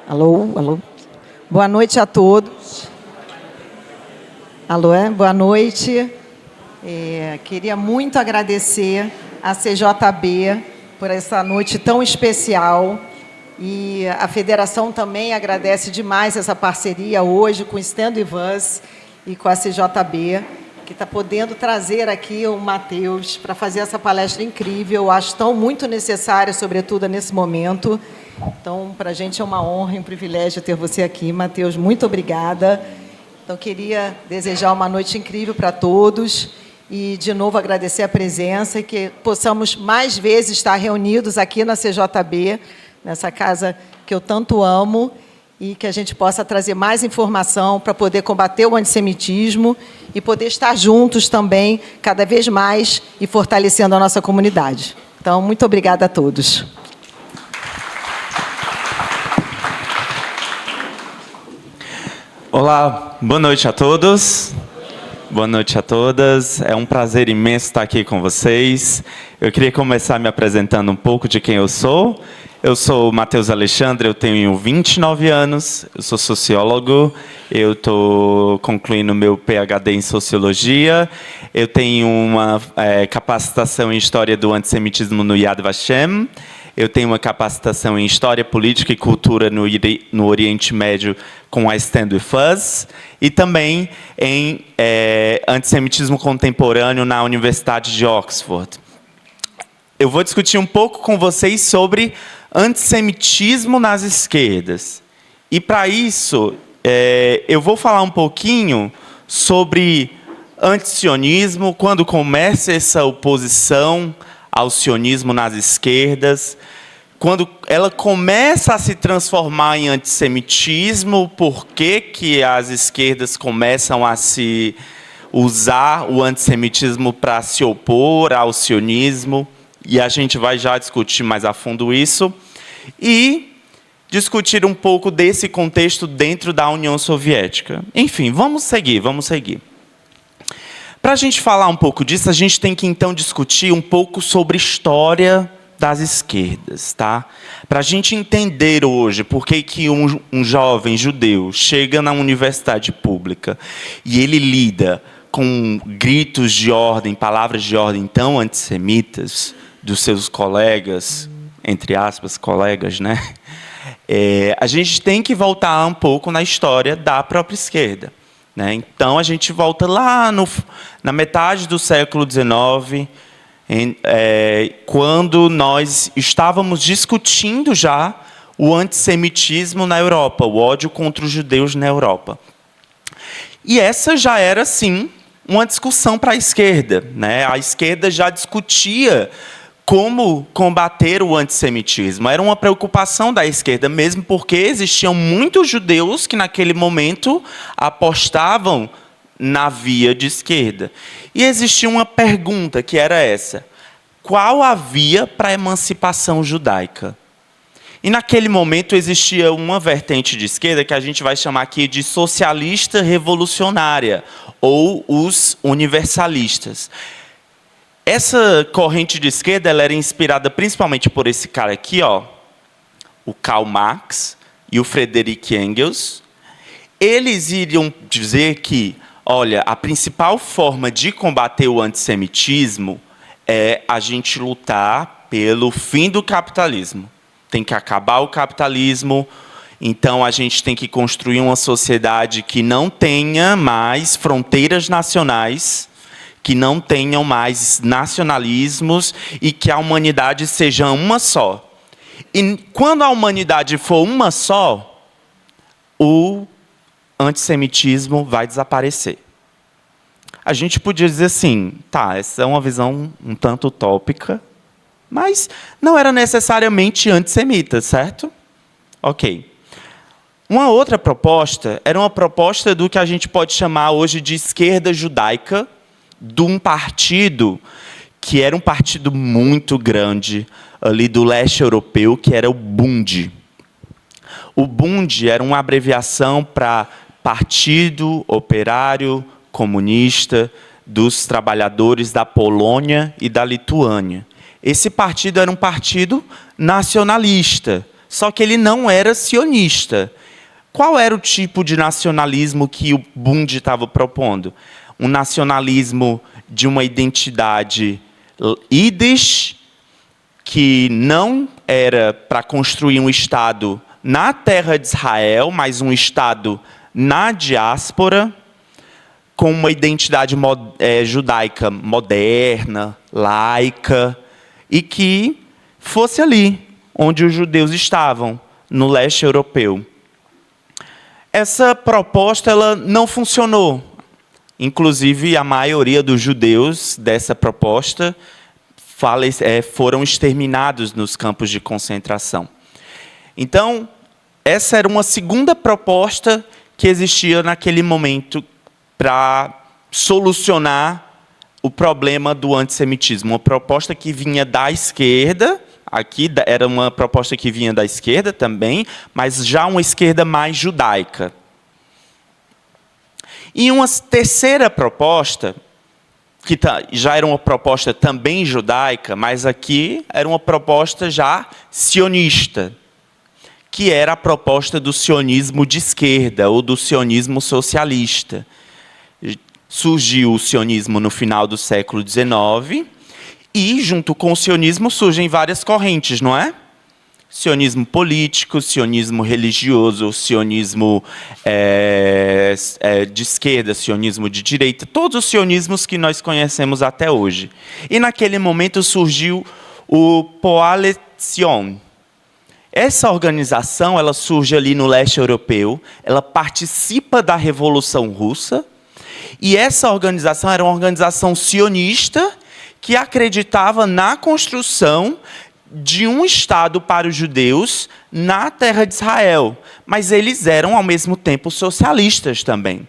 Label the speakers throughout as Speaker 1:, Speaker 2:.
Speaker 1: Alô, alô. Boa noite a todos. Alô, boa noite. Queria muito agradecer à CJB por essa noite tão especial. E a Federação também agradece demais essa parceria hoje com o Stand With Us e com a CJB, que está podendo trazer aqui o Matheus para fazer essa palestra incrível. Eu acho tão muito necessária, sobretudo nesse momento. Então, para a gente é uma honra e um privilégio ter você aqui, Matheus. Muito obrigada. Então, queria desejar uma noite incrível para todos e, de novo, agradecer a presença e que possamos mais vezes estar reunidos aqui na CJB, nessa casa que eu tanto amo, e que a gente possa trazer mais informação para poder combater o antissemitismo e poder estar juntos também, cada vez mais, e fortalecendo a nossa comunidade. Então, muito obrigada a todos.
Speaker 2: Olá, boa noite a todos. Boa noite a todas. É um prazer imenso estar aqui com vocês. Eu queria começar me apresentando um pouco de quem eu sou. Eu sou o Matheus Alexandre, eu tenho 29 anos, eu sou sociólogo, eu estou concluindo meu PhD em Sociologia, eu tenho uma capacitação em História do Antissemitismo no Yad Vashem, eu tenho uma capacitação em História, Política e Cultura no Oriente Médio com a Stand With Us, e também em Antissemitismo Contemporâneo na Universidade de Oxford. Eu vou discutir um pouco com vocês sobre antissemitismo nas esquerdas. E, para isso, eu vou falar um pouquinho sobre antisionismo, quando começa essa oposição ao sionismo nas esquerdas, quando ela começa a se transformar em antissemitismo, por que as esquerdas começam a se usar o antissemitismo para se opor ao sionismo, e a gente vai já discutir mais a fundo isso, e discutir um pouco desse contexto dentro da União Soviética. Enfim, vamos seguir. Para a gente falar um pouco disso, a gente tem que, então, discutir um pouco sobre história das esquerdas, tá? Para a gente entender hoje por que um jovem judeu chega na universidade pública e ele lida com gritos de ordem, palavras de ordem tão antissemitas dos seus colegas, entre aspas, colegas, né? A gente tem que voltar um pouco na história da própria esquerda, né? Então, a gente volta lá na metade do século XIX, quando nós estávamos discutindo já o antissemitismo na Europa, o ódio contra os judeus na Europa. E essa já era, sim, uma discussão para a esquerda, né? A esquerda já discutia como combater o antissemitismo. Era uma preocupação da esquerda, mesmo porque existiam muitos judeus que, naquele momento, apostavam na via de esquerda. E existia uma pergunta, que era essa: qual a via para a emancipação judaica? E, naquele momento, existia uma vertente de esquerda que a gente vai chamar aqui de socialista revolucionária, ou os universalistas. Essa corrente de esquerda ela era inspirada principalmente por esse cara aqui, ó, o Karl Marx e o Friedrich Engels. Eles iriam dizer que, olha, a principal forma de combater o antissemitismo é a gente lutar pelo fim do capitalismo. Tem que acabar o capitalismo, então a gente tem que construir uma sociedade que não tenha mais fronteiras nacionais, que não tenham mais nacionalismos e que a humanidade seja uma só. E quando a humanidade for uma só, o antissemitismo vai desaparecer. A gente podia dizer assim, tá, essa é uma visão um tanto utópica, mas não era necessariamente antissemita, certo? Ok. Uma outra proposta era uma proposta do que a gente pode chamar hoje de esquerda judaica, de um partido que era um partido muito grande ali do leste europeu, que era o Bund. O Bund era uma abreviação para Partido Operário Comunista dos Trabalhadores da Polônia e da Lituânia. Esse partido era um partido nacionalista, só que ele não era sionista. Qual era o tipo de nacionalismo que o Bund estava propondo? Um nacionalismo de uma identidade Yiddish, que não era para construir um Estado na terra de Israel, mas um Estado na diáspora, com uma identidade judaica moderna, laica, e que fosse ali onde os judeus estavam, no leste europeu. Essa proposta ela não funcionou. Inclusive, a maioria dos judeus dessa proposta foram exterminados nos campos de concentração. Então, essa era uma segunda proposta que existia naquele momento para solucionar o problema do antissemitismo. Uma proposta que vinha da esquerda, aqui era uma proposta que vinha da esquerda também, mas já uma esquerda mais judaica. E uma terceira proposta, que já era uma proposta também judaica, mas aqui era uma proposta já sionista, que era a proposta do sionismo de esquerda, ou do sionismo socialista. Surgiu o sionismo no final do século XIX, e, junto com o sionismo, surgem várias correntes, não é? Sionismo político, sionismo religioso, sionismo de esquerda, sionismo de direita, todos os sionismos que nós conhecemos até hoje. E, naquele momento, surgiu o Poale Zion. Essa organização ela surge ali no leste europeu, ela participa da Revolução Russa, e essa organização era uma organização sionista que acreditava na construção de um Estado para os judeus na terra de Israel. Mas eles eram, ao mesmo tempo, socialistas também.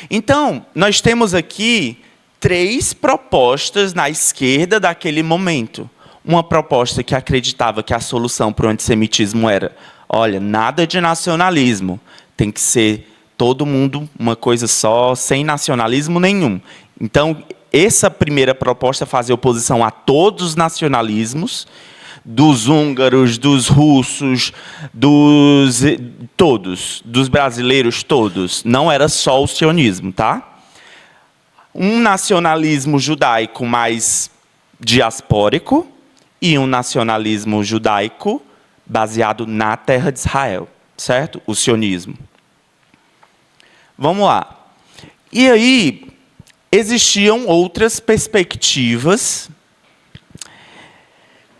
Speaker 2: Então, nós temos aqui 3 propostas na esquerda daquele momento. Uma proposta que acreditava que a solução para o antissemitismo era: olha, nada de nacionalismo, tem que ser todo mundo uma coisa só, sem nacionalismo nenhum. Então, essa primeira proposta fazia oposição a todos os nacionalismos, dos húngaros, dos russos, dos brasileiros todos. Não era só o sionismo, tá? Um nacionalismo judaico mais diaspórico e um nacionalismo judaico baseado na terra de Israel, certo? O sionismo. Vamos lá. E aí, existiam outras perspectivas.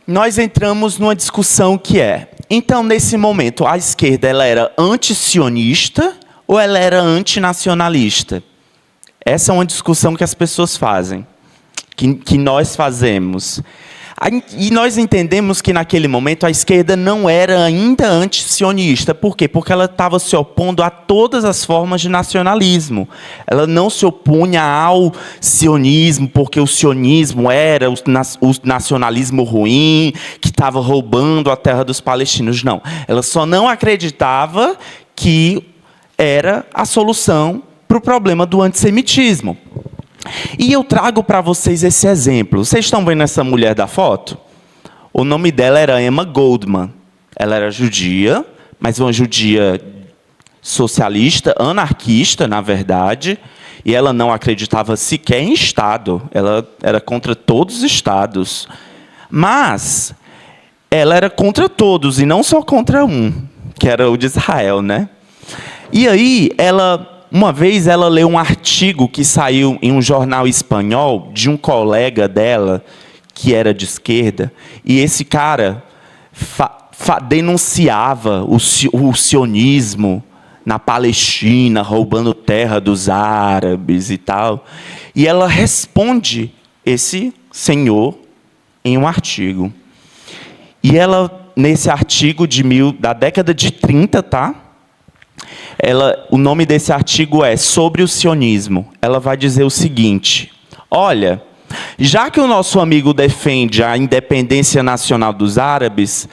Speaker 2: Nós entramos numa discussão que então, nesse momento, a esquerda ela era anti-sionista ou ela era antinacionalista? Essa é uma discussão que as pessoas fazem, que nós fazemos. E nós entendemos que, naquele momento, a esquerda não era ainda anti-sionista. Por quê? Porque ela estava se opondo a todas as formas de nacionalismo. Ela não se opunha ao sionismo, porque o sionismo era o nacionalismo ruim, que estava roubando a terra dos palestinos. Não. Ela só não acreditava que era a solução para o problema do antissemitismo. E eu trago para vocês esse exemplo. Vocês estão vendo essa mulher da foto? O nome dela era Emma Goldman. Ela era judia, mas uma judia socialista, anarquista, na verdade, e ela não acreditava sequer em Estado. Ela era contra todos os Estados. Mas ela era contra todos, e não só contra um, que era o de Israel, né? E aí, uma vez ela leu um artigo que saiu em um jornal espanhol de um colega dela, que era de esquerda, e esse cara denunciava o sionismo na Palestina, roubando terra dos árabes e tal. E ela responde esse senhor em um artigo. E ela, nesse artigo da década de 30, tá? O nome desse artigo é Sobre o Sionismo. Ela vai dizer o seguinte: olha, já que o nosso amigo defende a independência nacional dos árabes,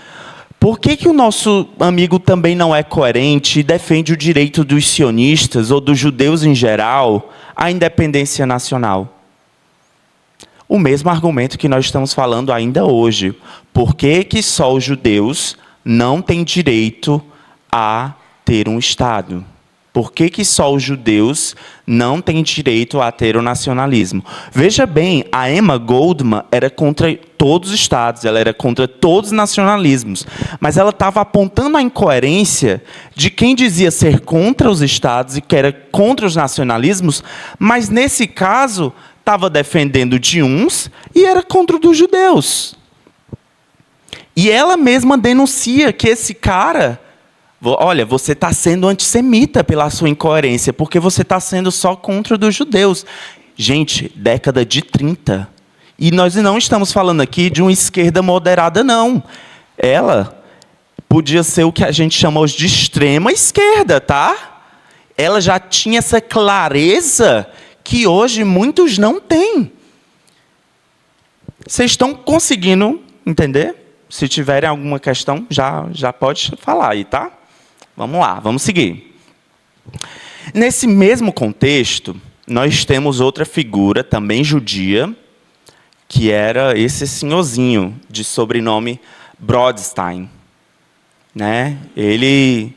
Speaker 2: por que o nosso amigo também não é coerente e defende o direito dos sionistas ou dos judeus em geral à independência nacional? O mesmo argumento que nós estamos falando ainda hoje. Por que só os judeus não tem direito a ter um Estado? Por que só os judeus não têm direito a ter o nacionalismo? Veja bem, a Emma Goldman era contra todos os estados, ela era contra todos os nacionalismos, mas ela estava apontando a incoerência de quem dizia ser contra os estados e que era contra os nacionalismos, mas, nesse caso, estava defendendo de uns e era contra o dos judeus. E ela mesma denuncia que esse cara... Olha, você está sendo antissemita pela sua incoerência, porque você está sendo só contra dos judeus. Gente, década de 30. E nós não estamos falando aqui de uma esquerda moderada, não. Ela podia ser o que a gente chama hoje de extrema esquerda, tá? Ela já tinha essa clareza que hoje muitos não têm. Vocês estão conseguindo entender? Se tiverem alguma questão, já pode falar aí, tá? Vamos lá, vamos seguir. Nesse mesmo contexto, nós temos outra figura, também judia, que era esse senhorzinho, de sobrenome Brodstein. Né? Ele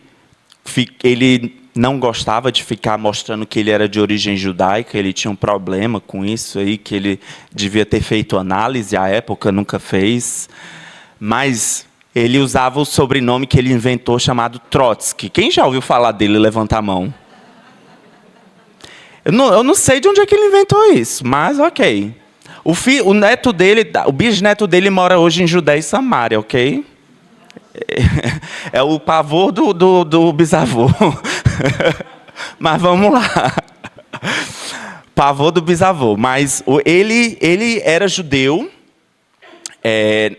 Speaker 2: não gostava de ficar mostrando que ele era de origem judaica, ele tinha um problema com isso, aí, que ele devia ter feito análise, à época nunca fez, mas... ele usava o sobrenome que ele inventou, chamado Trotsky. Quem já ouviu falar dele? Levanta a mão. Eu não sei de onde é que ele inventou isso, mas ok. O neto dele, o bisneto dele mora hoje em Judéia e Samaria, ok? É o pavor do bisavô. Mas vamos lá. Pavor do bisavô. Mas ele era judeu,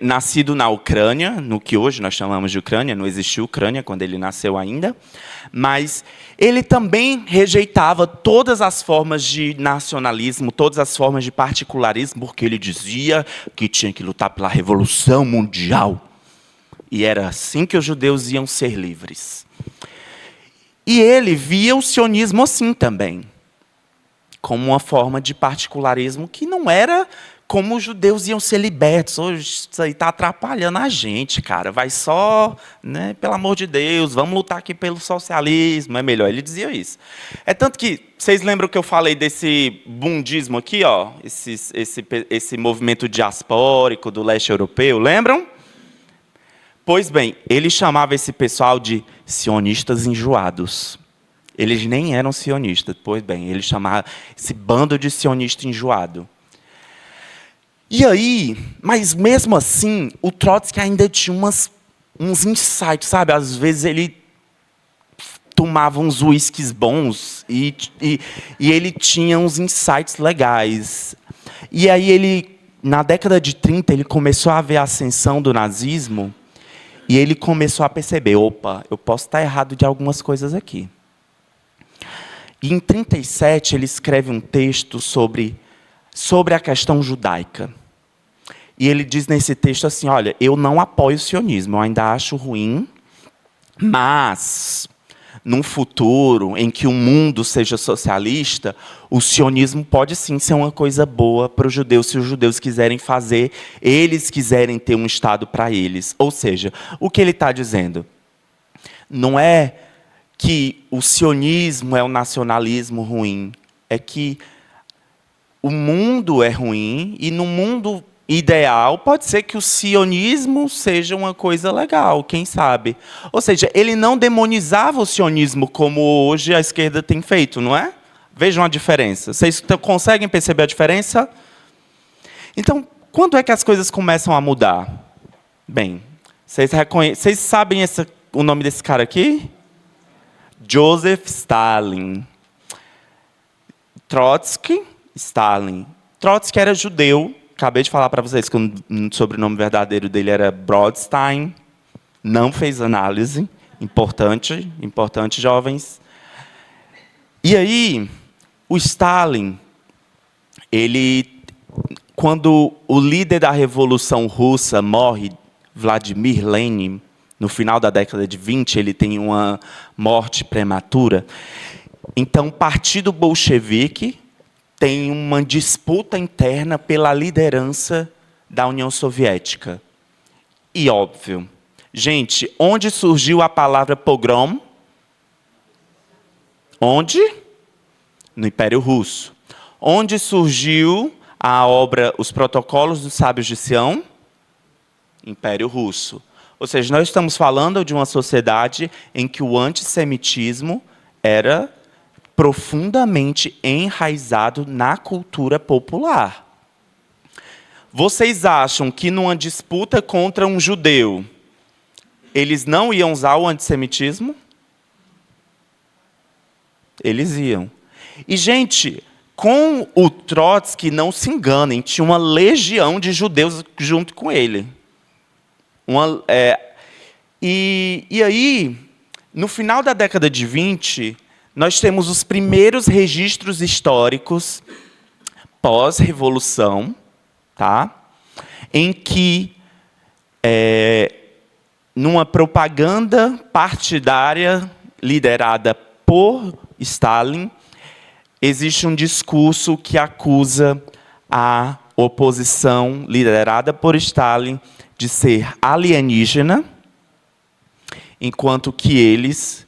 Speaker 2: nascido na Ucrânia, no que hoje nós chamamos de Ucrânia, não existia Ucrânia quando ele nasceu ainda, mas ele também rejeitava todas as formas de nacionalismo, todas as formas de particularismo, porque ele dizia que tinha que lutar pela Revolução Mundial. E era assim que os judeus iam ser livres. E ele via o sionismo assim também, como uma forma de particularismo que não era... como os judeus iam ser libertos. Hoje isso aí está atrapalhando a gente, cara. Vai só, né, pelo amor de Deus, vamos lutar aqui pelo socialismo, é melhor. Ele dizia isso. É tanto que, vocês lembram que eu falei desse bundismo aqui, ó, esse movimento diaspórico do leste europeu, lembram? Pois bem, ele chamava esse pessoal de sionistas enjoados. Eles nem eram sionistas, pois bem, ele chamava esse bando de sionista enjoado. E aí, mas mesmo assim, o Trotsky ainda tinha uns insights, sabe? Às vezes ele tomava uns uísques bons e ele tinha uns insights legais. E aí na década de 30, ele começou a ver a ascensão do nazismo e ele começou a perceber, opa, eu posso estar errado de algumas coisas aqui. E em 37, ele escreve um texto sobre a questão judaica. E ele diz nesse texto assim, olha, eu não apoio o sionismo, eu ainda acho ruim, mas, num futuro em que o mundo seja socialista, o sionismo pode sim ser uma coisa boa para os judeus, se os judeus quiserem fazer, eles quiserem ter um Estado para eles. Ou seja, o que ele está dizendo? Não é que o sionismo é o nacionalismo ruim, é que o mundo é ruim e no mundo ideal pode ser que o sionismo seja uma coisa legal, quem sabe. Ou seja, ele não demonizava o sionismo como hoje a esquerda tem feito, não é? Vejam a diferença. Vocês conseguem perceber a diferença? Então, quando é que as coisas começam a mudar? Bem, vocês sabem o nome desse cara aqui? Joseph Stalin. Trotsky, Stalin. Trotsky era judeu. Acabei de falar para vocês que o sobrenome verdadeiro dele era Brodstein. Não fez análise. Importante, jovens. E aí, o Stalin, quando o líder da Revolução Russa morre, Vladimir Lenin, no final da década de 20, ele tem uma morte prematura. Então, o Partido Bolchevique tem uma disputa interna pela liderança da União Soviética. E, óbvio, Gente, onde surgiu a palavra pogrom? Onde? No Império Russo. Onde surgiu a obra Os Protocolos dos Sábios de Sião? Império Russo. Ou seja, nós estamos falando de uma sociedade em que o antissemitismo era profundamente enraizado na cultura popular. Vocês acham que numa disputa contra um judeu, eles não iam usar o antissemitismo? Eles iam. E, gente, com o Trotsky, não se enganem, tinha uma legião de judeus junto com ele. E aí, no final da década de 20, nós temos os primeiros registros históricos pós-revolução, tá? Em que, numa propaganda partidária liderada por Stalin, existe um discurso que acusa a oposição liderada por Stalin de ser alienígena, enquanto que eles,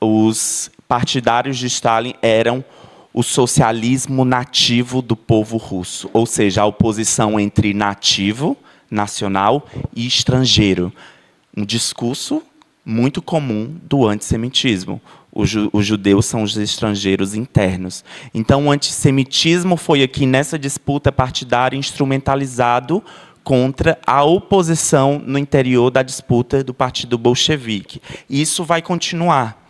Speaker 2: os partidários de Stalin, eram o socialismo nativo do povo russo, ou seja, a oposição entre nativo, nacional, e estrangeiro. Um discurso muito comum do antissemitismo. Os judeus são os estrangeiros internos. Então, o antissemitismo foi aqui, nessa disputa partidária, instrumentalizado contra a oposição no interior da disputa do Partido Bolchevique. E isso vai continuar.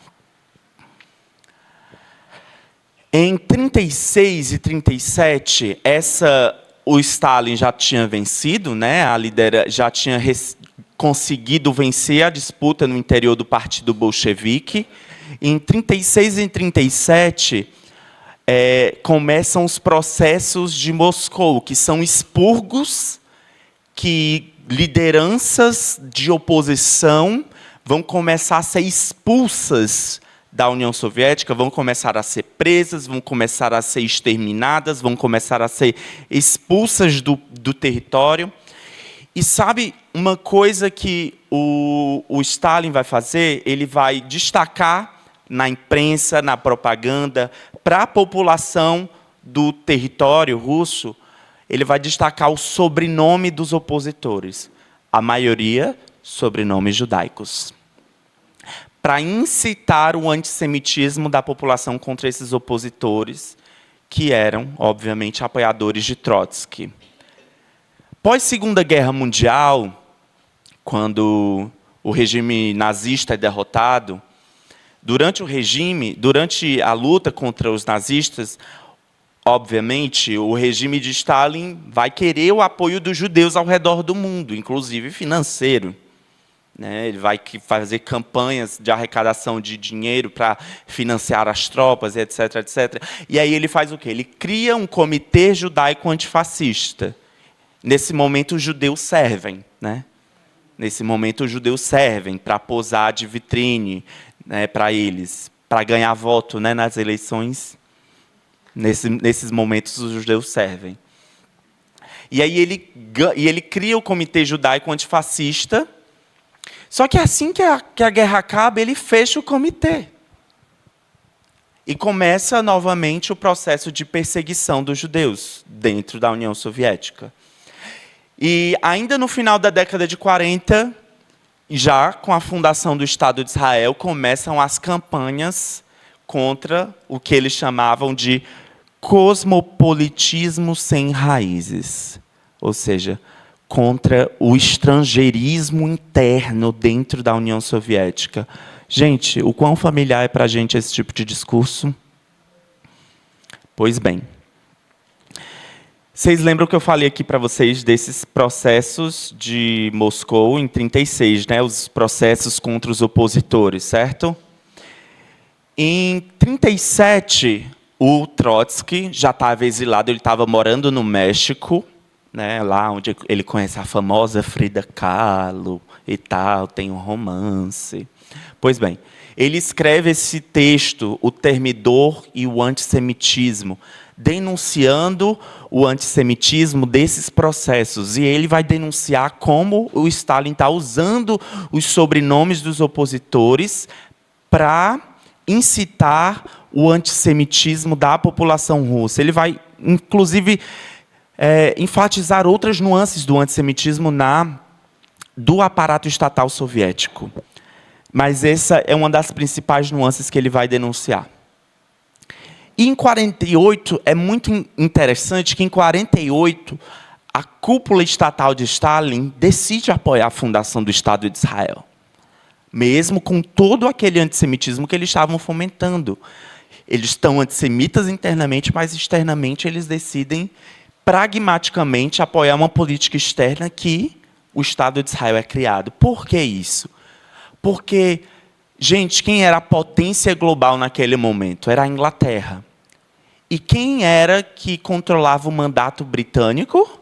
Speaker 2: Em 36 e 37, o Stalin já tinha vencido, né? Já tinha conseguido vencer a disputa no interior do Partido Bolchevique. Em 36 e 37, começam os processos de Moscou, que são expurgos que lideranças de oposição vão começar a ser expulsas da União Soviética, vão começar a ser presas, vão começar a ser exterminadas, vão começar a ser expulsas do território. E sabe uma coisa que o Stalin vai fazer? Ele vai destacar na imprensa, na propaganda, para a população do território russo, ele vai destacar o sobrenome dos opositores. A maioria, sobrenomes judaicos. Para incitar o antissemitismo da população contra esses opositores, que eram, obviamente, apoiadores de Trotsky. Pós-Segunda Guerra Mundial, quando o regime nazista é derrotado, durante a luta contra os nazistas, obviamente, o regime de Stalin vai querer o apoio dos judeus ao redor do mundo, inclusive financeiro. Ele vai fazer campanhas de arrecadação de dinheiro para financiar as tropas, etc., etc. E aí ele faz o quê? Ele cria um comitê judaico antifascista. Nesse momento, os judeus servem. Nesse momento, os judeus servem para posar de vitrine, para eles, para ganhar voto, nas eleições. Nesses momentos, os judeus servem. E aí ele cria o Comitê Judaico Antifascista. Só que assim que a guerra acaba, ele fecha o comitê. E começa novamente o processo de perseguição dos judeus dentro da União Soviética. E ainda no final da década de 40, já com a fundação do Estado de Israel, começam as campanhas contra o que eles chamavam de cosmopolitismo sem raízes. Ou seja, contra o estrangeirismo interno dentro da União Soviética. Gente, o quão familiar é para a gente esse tipo de discurso? Pois bem. Vocês lembram que eu falei aqui para vocês desses processos de Moscou em 36, os processos contra os opositores, certo? Em 37, o Trotsky já estava exilado, ele estava morando no México, lá onde ele conhece a famosa Frida Kahlo, e tal, tem um romance. Pois bem, ele escreve esse texto, o termidor e o antissemitismo, denunciando o antissemitismo desses processos. E ele vai denunciar como o Stalin está usando os sobrenomes dos opositores para incitar o antissemitismo da população russa. Ele vai, inclusive, enfatizar outras nuances do antissemitismo do aparato estatal soviético. Mas essa é uma das principais nuances que ele vai denunciar. E em 48, é muito interessante que em 48, a cúpula estatal de Stalin decide apoiar a fundação do Estado de Israel. Mesmo com todo aquele antissemitismo que eles estavam fomentando. Eles estão antissemitas internamente, mas externamente eles decidem pragmaticamente apoiar uma política externa que o Estado de Israel é criado. Por que isso? Porque, gente, quem era a potência global naquele momento? Era a Inglaterra. E quem era que controlava o mandato britânico?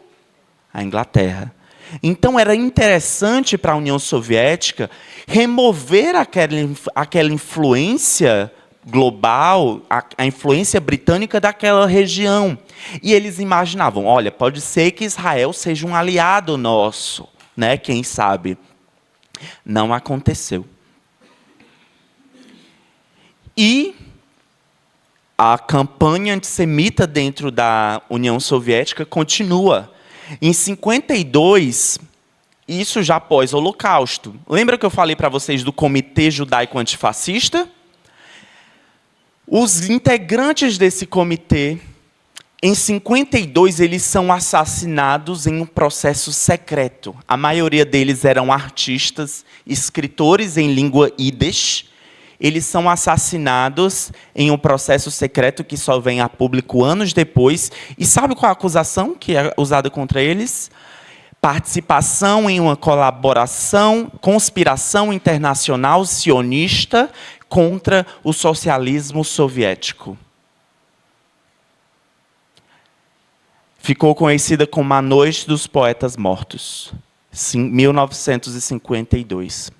Speaker 2: A Inglaterra. Então, era interessante para a União Soviética remover aquela influência global, a influência britânica daquela região. E eles imaginavam, olha, pode ser que Israel seja um aliado nosso, né? Quem sabe? Não aconteceu. E a campanha antissemita dentro da União Soviética continua. Em 52, isso já pós-Holocausto. Lembra que eu falei para vocês do Comitê Judaico Antifascista? Os integrantes desse comitê, em 52, eles são assassinados em um processo secreto. A maioria deles eram artistas, escritores em língua Yiddish. Eles são assassinados em um processo secreto que só vem a público anos depois. E sabe qual é a acusação que é usada contra eles? Participação em uma conspiração internacional sionista contra o socialismo soviético. Ficou conhecida como a Noite dos Poetas Mortos, 1952.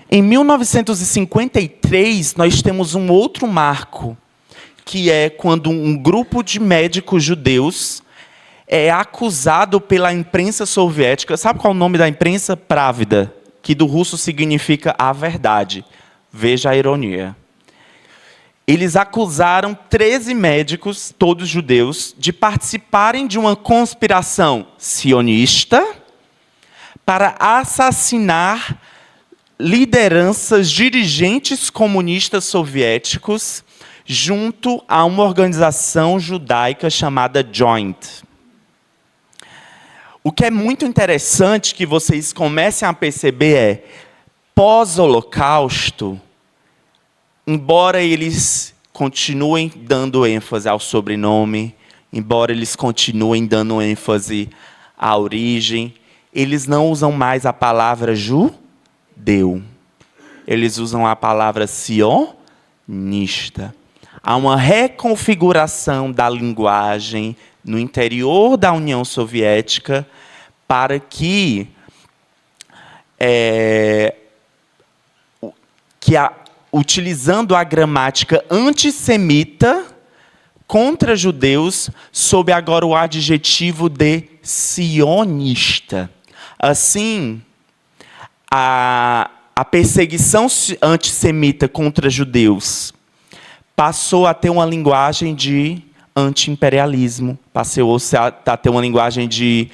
Speaker 2: Em 1953, nós temos um outro marco, que é quando um grupo de médicos judeus é acusado pela imprensa soviética. Sabe qual é o nome da imprensa? Pravda, que do russo significa a verdade. Veja a ironia. Eles acusaram 13 médicos, todos judeus, de participarem de uma conspiração sionista para assassinar lideranças, dirigentes comunistas soviéticos, junto a uma organização judaica chamada Joint. O que é muito interessante que vocês comecem a perceber é, pós-Holocausto, embora eles continuem dando ênfase ao sobrenome, embora eles continuem dando ênfase à origem, eles não usam mais a palavra judeu. Eles usam a palavra sionista. Há uma reconfiguração da linguagem no interior da União Soviética para que utilizando a gramática antissemita contra judeus, sob agora o adjetivo de sionista. Assim, a perseguição antissemita contra judeus passou a ter uma linguagem de anti-imperialismo, passou a ter uma linguagem de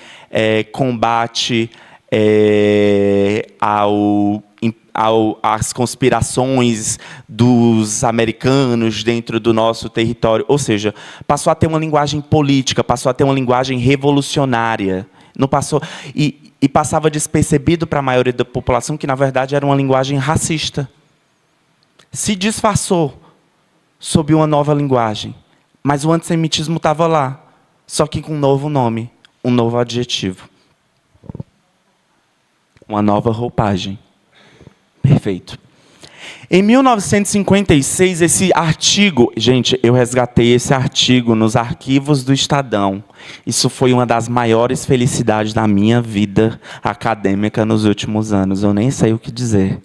Speaker 2: combate às conspirações dos americanos dentro do nosso território. Ou seja, passou a ter uma linguagem política, passou a ter uma linguagem revolucionária. Não passou, e passava despercebido para a maioria da população que, na verdade, era uma linguagem racista. Se disfarçou sob uma nova linguagem. Mas o antissemitismo estava lá, só que com um novo nome, um novo adjetivo. Uma nova roupagem. Perfeito. Em 1956, esse artigo... Gente, eu resgatei esse artigo nos arquivos do Estadão. Isso foi uma das maiores felicidades da minha vida acadêmica nos últimos anos. Eu nem sei o que dizer.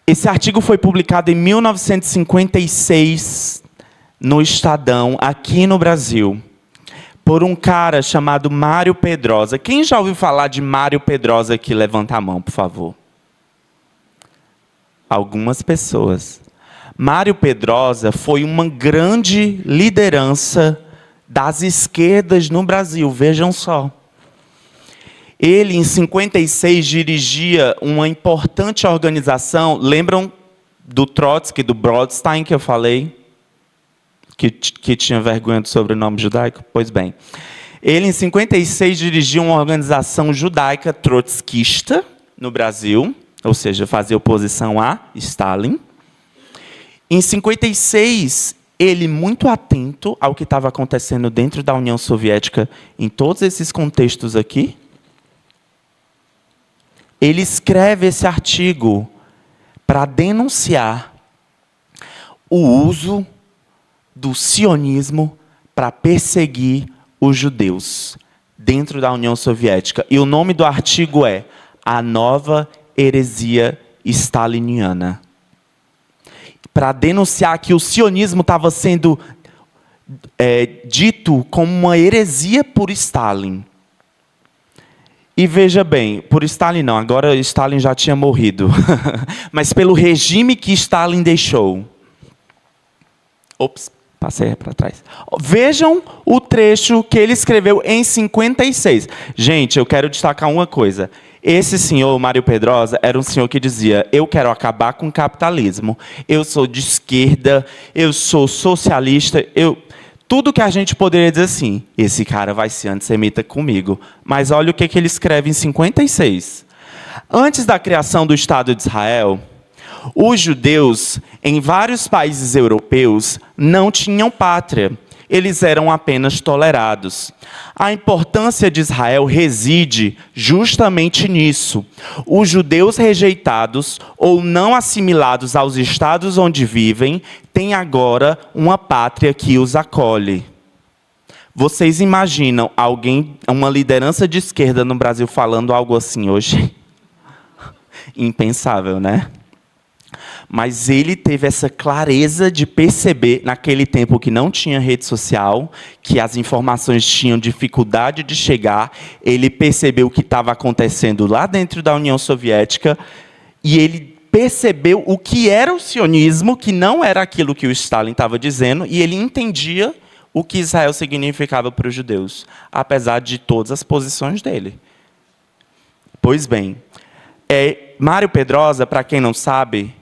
Speaker 2: Esse artigo foi publicado em 1956 no Estadão, aqui no Brasil, por um cara chamado Mário Pedrosa. Quem já ouviu falar de Mário Pedrosa aqui? Levanta a mão, por favor. Algumas pessoas. Mário Pedrosa foi uma grande liderança das esquerdas no Brasil, vejam só. Ele, em 56, dirigia uma importante organização. Lembram do Trotsky, do Brodstein, que eu falei? Que tinha vergonha do sobrenome judaico? Pois bem. Ele, em 56, dirigia uma organização judaica trotskista no Brasil, ou seja, fazia oposição a Stalin. Em 56, ele, muito atento ao que estava acontecendo dentro da União Soviética, em todos esses contextos aqui, ele escreve esse artigo para denunciar o uso do sionismo para perseguir os judeus dentro da União Soviética. E o nome do artigo é A Nova Heresia Staliniana. Para denunciar que o sionismo estava sendo dito como uma heresia por Stalin. E veja bem, por Stalin não, agora Stalin já tinha morrido, mas pelo regime que Stalin deixou. Ops, passei para trás. Vejam o trecho que ele escreveu em 56. Gente, eu quero destacar uma coisa. Esse senhor, Mário Pedrosa, era um senhor que dizia: eu quero acabar com o capitalismo, eu sou de esquerda, eu sou socialista, tudo que a gente poderia dizer assim, esse cara vai ser antissemita comigo. Mas olha o que ele escreve em 56. Antes da criação do Estado de Israel, os judeus, em vários países europeus, não tinham pátria. Eles eram apenas tolerados. A importância de Israel reside justamente nisso. Os judeus rejeitados ou não assimilados aos estados onde vivem têm agora uma pátria que os acolhe. Vocês imaginam uma liderança de esquerda no Brasil falando algo assim hoje? Impensável, né? Mas ele teve essa clareza de perceber, naquele tempo que não tinha rede social, que as informações tinham dificuldade de chegar, ele percebeu o que estava acontecendo lá dentro da União Soviética, e ele percebeu o que era o sionismo, que não era aquilo que o Stalin estava dizendo, e ele entendia o que Israel significava para os judeus, apesar de todas as posições dele. Pois bem, Mário Pedrosa, para quem não sabe,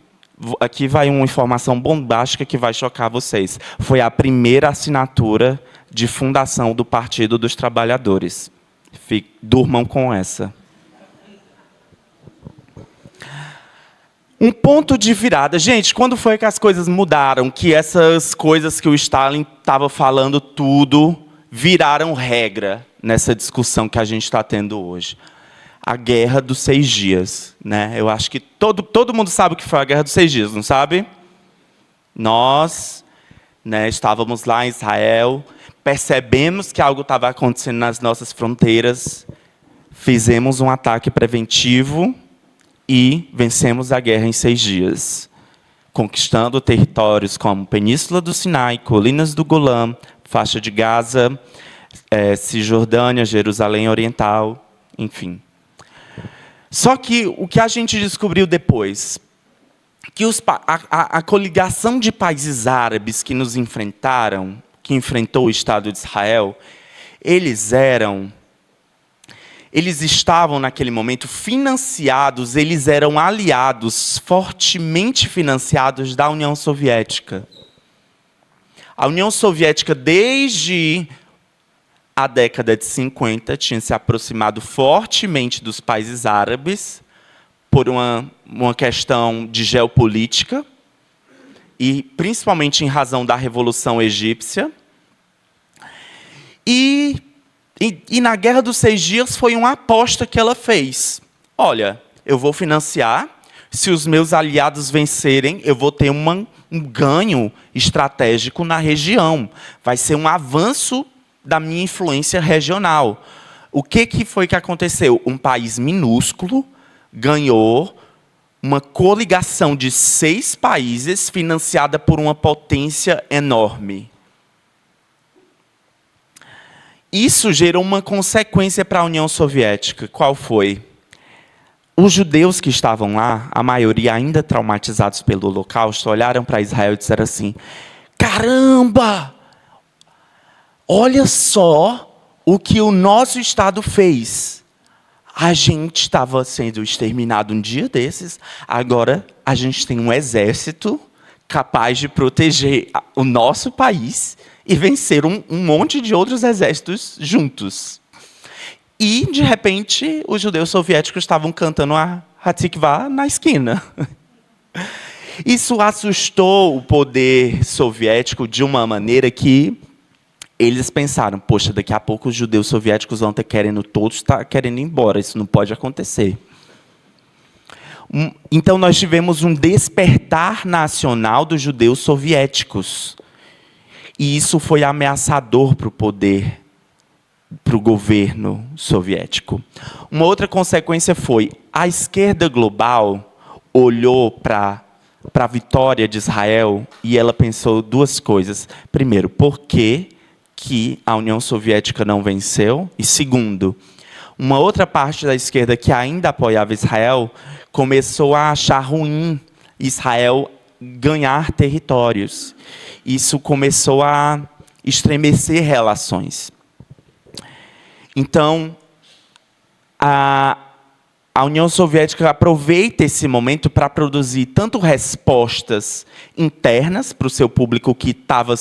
Speaker 2: aqui vai uma informação bombástica que vai chocar vocês. Foi a primeira assinatura de fundação do Partido dos Trabalhadores. Durmam com essa. Um ponto de virada. Gente, quando foi que as coisas mudaram? Que essas coisas que o Stalin estava falando tudo viraram regra nessa discussão que a gente está tendo hoje? A Guerra dos 6 Dias. Né? Eu acho que todo mundo sabe o que foi a Guerra dos 6 Dias, não sabe? Nós, né, estávamos lá em Israel, percebemos que algo estava acontecendo nas nossas fronteiras, fizemos um ataque preventivo e vencemos a guerra em 6 dias, conquistando territórios como Península do Sinai, Colinas do Golã, Faixa de Gaza, Cisjordânia, Jerusalém Oriental, enfim. Só que o que a gente descobriu depois, que a coligação de países árabes que nos enfrentaram, que enfrentou o Estado de Israel, eles estavam naquele momento financiados, eles eram aliados fortemente financiados da União Soviética. A União Soviética, desde a década de 50, tinha se aproximado fortemente dos países árabes por uma questão de geopolítica e principalmente em razão da Revolução Egípcia. E na Guerra dos 6 Dias foi uma aposta que ela fez. Olha, eu vou financiar. se os meus aliados vencerem, eu vou ter um ganho estratégico na região. Vai ser um avanço da minha influência regional. O que foi que aconteceu? Um país minúsculo ganhou uma coligação de 6 países financiada por uma potência enorme. Isso gerou uma consequência para a União Soviética. Qual foi? Os judeus que estavam lá, a maioria ainda traumatizados pelo Holocausto, olharam para Israel e disseram assim: caramba! Olha só o que o nosso Estado fez. A gente estava sendo exterminado um dia desses, agora a gente tem um exército capaz de proteger o nosso país e vencer um monte de outros exércitos juntos. E, de repente, os judeus soviéticos estavam cantando a Hatikvah na esquina. Isso assustou o poder soviético de uma maneira que eles pensaram: poxa, daqui a pouco os judeus soviéticos vão todos estar querendo ir embora, isso não pode acontecer. Então, nós tivemos um despertar nacional dos judeus soviéticos. E isso foi ameaçador para o poder, para o governo soviético. Uma outra consequência foi: a esquerda global olhou para a vitória de Israel e ela pensou 2 coisas. Primeiro, por que a União Soviética não venceu? E segundo, uma outra parte da esquerda que ainda apoiava Israel começou a achar ruim Israel ganhar territórios. Isso começou a estremecer relações. Então, a União Soviética aproveita esse momento para produzir tanto respostas internas para o seu público que estava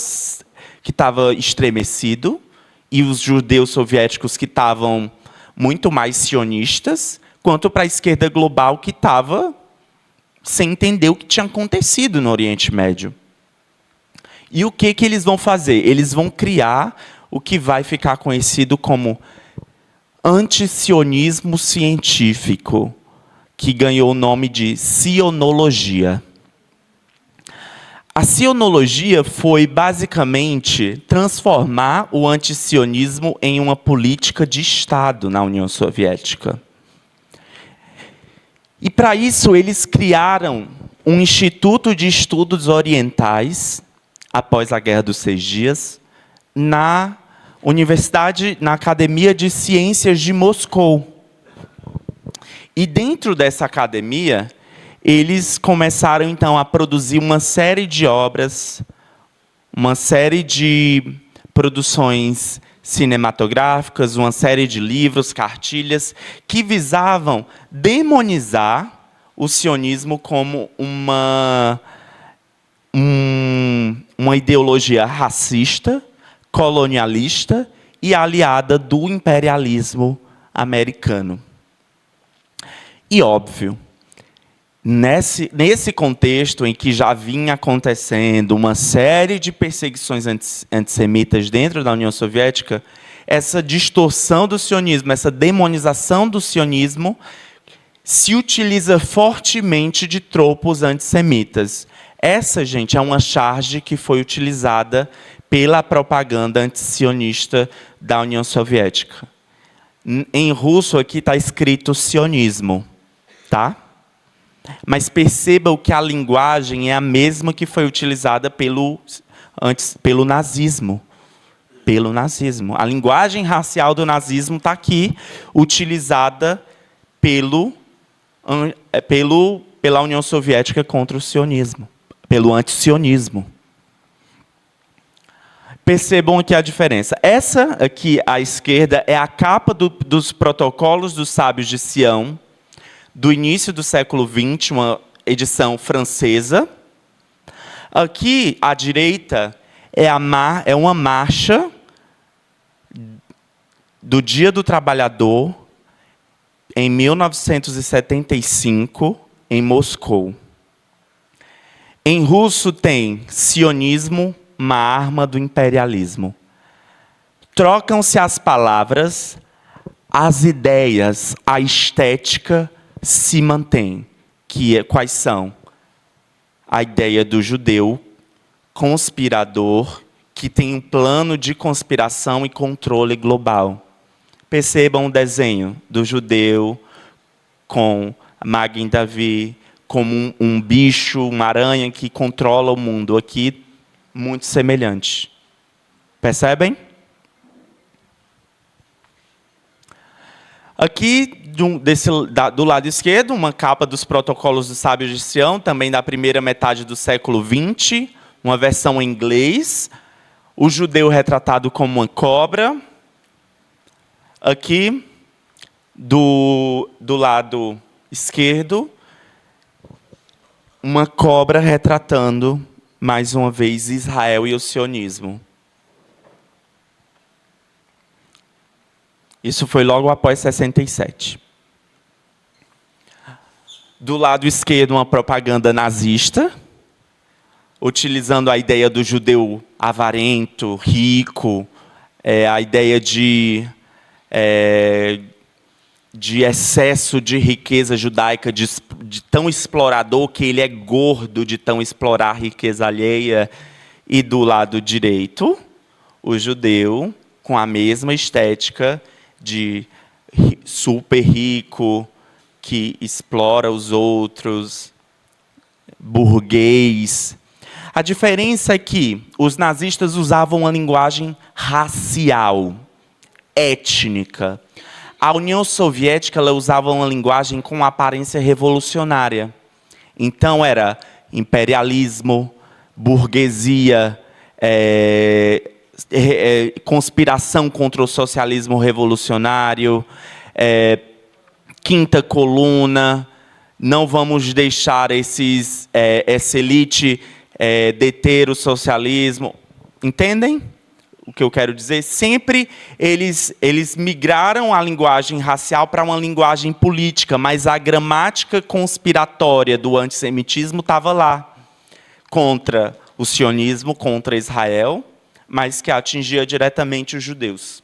Speaker 2: estremecido, e os judeus soviéticos que estavam muito mais sionistas, quanto para a esquerda global que estava sem entender o que tinha acontecido no Oriente Médio. E o que eles vão fazer? Eles vão criar o que vai ficar conhecido como antisionismo científico, que ganhou o nome de sionologia. A sionologia foi, basicamente, transformar o antisionismo em uma política de Estado na União Soviética. E, para isso, eles criaram um Instituto de Estudos Orientais, após a Guerra dos 6 Dias, na Academia de Ciências de Moscou. E, dentro dessa academia, eles começaram, então, a produzir uma série de obras, uma série de produções cinematográficas, uma série de livros, cartilhas, que visavam demonizar o sionismo como uma ideologia racista, colonialista e aliada do imperialismo americano. E, óbvio, nesse contexto em que já vinha acontecendo uma série de perseguições antissemitas dentro da União Soviética, essa distorção do sionismo, essa demonização do sionismo, se utiliza fortemente de tropos antissemitas. Essa, gente, é uma charge que foi utilizada pela propaganda antissionista da União Soviética. Em russo, aqui está escrito sionismo, tá? Mas percebam que a linguagem é a mesma que foi utilizada pelo nazismo. Pelo nazismo. A linguagem racial do nazismo está aqui, utilizada pela União Soviética contra o sionismo, pelo antisionismo. Percebam aqui a diferença. Essa aqui, à esquerda, é a capa dos protocolos dos sábios de Sião, do início do século XX, uma edição francesa. Aqui, à direita, é uma marcha do Dia do Trabalhador, em 1975, em Moscou. Em russo tem sionismo, uma arma do imperialismo. Trocam-se as palavras, as ideias, a estética se mantém, quais são? A ideia do judeu conspirador que tem um plano de conspiração e controle global. Percebam o desenho do judeu com Maguen Davi, como um bicho, uma aranha que controla o mundo. Aqui, muito semelhante. Percebem? Aqui, do lado esquerdo, uma capa dos protocolos dos sábios de Sião, também da primeira metade do século XX, uma versão em inglês. O judeu retratado como uma cobra. Aqui, do lado esquerdo, uma cobra retratando, mais uma vez, Israel e o sionismo. Isso foi logo após 67. Do lado esquerdo, uma propaganda nazista, utilizando a ideia do judeu avarento, rico, a ideia de excesso de riqueza judaica, de tão explorador que ele é gordo de tão explorar a riqueza alheia. E do lado direito, o judeu com a mesma estética de super rico, que explora os outros, burguês. A diferença é que os nazistas usavam uma linguagem racial, étnica. A União Soviética ela usava uma linguagem com aparência revolucionária. Então, era imperialismo, burguesia, conspiração contra o socialismo revolucionário, quinta coluna, não vamos deixar essa elite deter o socialismo. Entendem o que eu quero dizer? Sempre eles migraram a linguagem racial para uma linguagem política, mas a gramática conspiratória do antissemitismo estava lá, contra o sionismo, contra Israel, mas que atingia diretamente os judeus.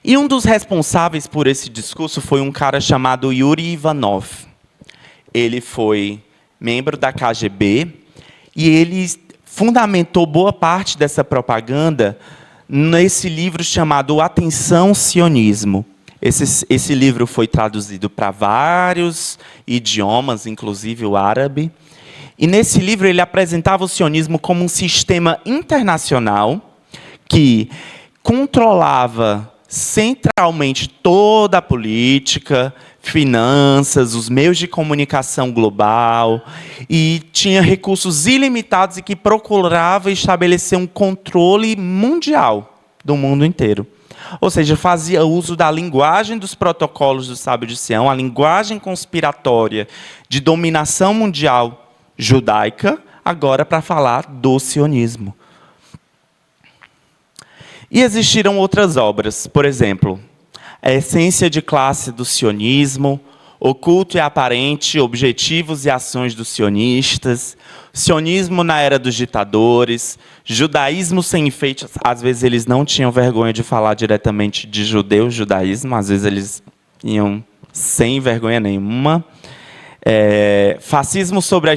Speaker 2: E um dos responsáveis por esse discurso foi um cara chamado Yuri Ivanov. Ele foi membro da KGB e ele fundamentou boa parte dessa propaganda nesse livro chamado Atenção Sionismo. Esse livro foi traduzido para vários idiomas, inclusive o árabe. E nesse livro ele apresentava o sionismo como um sistema internacional que controlava centralmente toda a política, finanças, os meios de comunicação global, e tinha recursos ilimitados e que procurava estabelecer um controle mundial do mundo inteiro. Ou seja, fazia uso da linguagem dos protocolos do Sábio de Sião, a linguagem conspiratória de dominação mundial judaica, agora para falar do sionismo. E existiram outras obras, por exemplo, A Essência de Classe do Sionismo, Oculto e Aparente, Objetivos e Ações dos Sionistas, Sionismo na Era dos Ditadores, Judaísmo Sem Enfeites. Às vezes eles não tinham vergonha de falar diretamente de judeu, judaísmo, às vezes eles iam sem vergonha nenhuma. Fascismo sobre a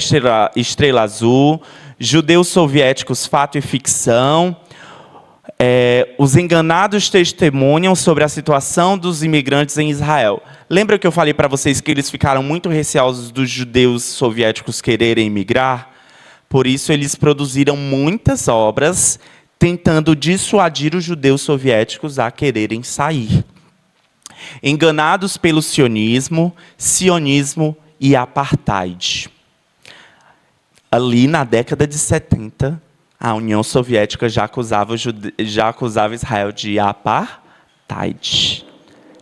Speaker 2: Estrela Azul, Judeus Soviéticos, Fato e Ficção. Os enganados testemunham sobre a situação dos imigrantes em Israel. Lembra que eu falei para vocês que eles ficaram muito receosos dos judeus soviéticos quererem emigrar? Por isso, eles produziram muitas obras tentando dissuadir os judeus soviéticos a quererem sair. Enganados pelo sionismo e apartheid. Ali, na década de 70, a União Soviética já acusava Israel de apartheid.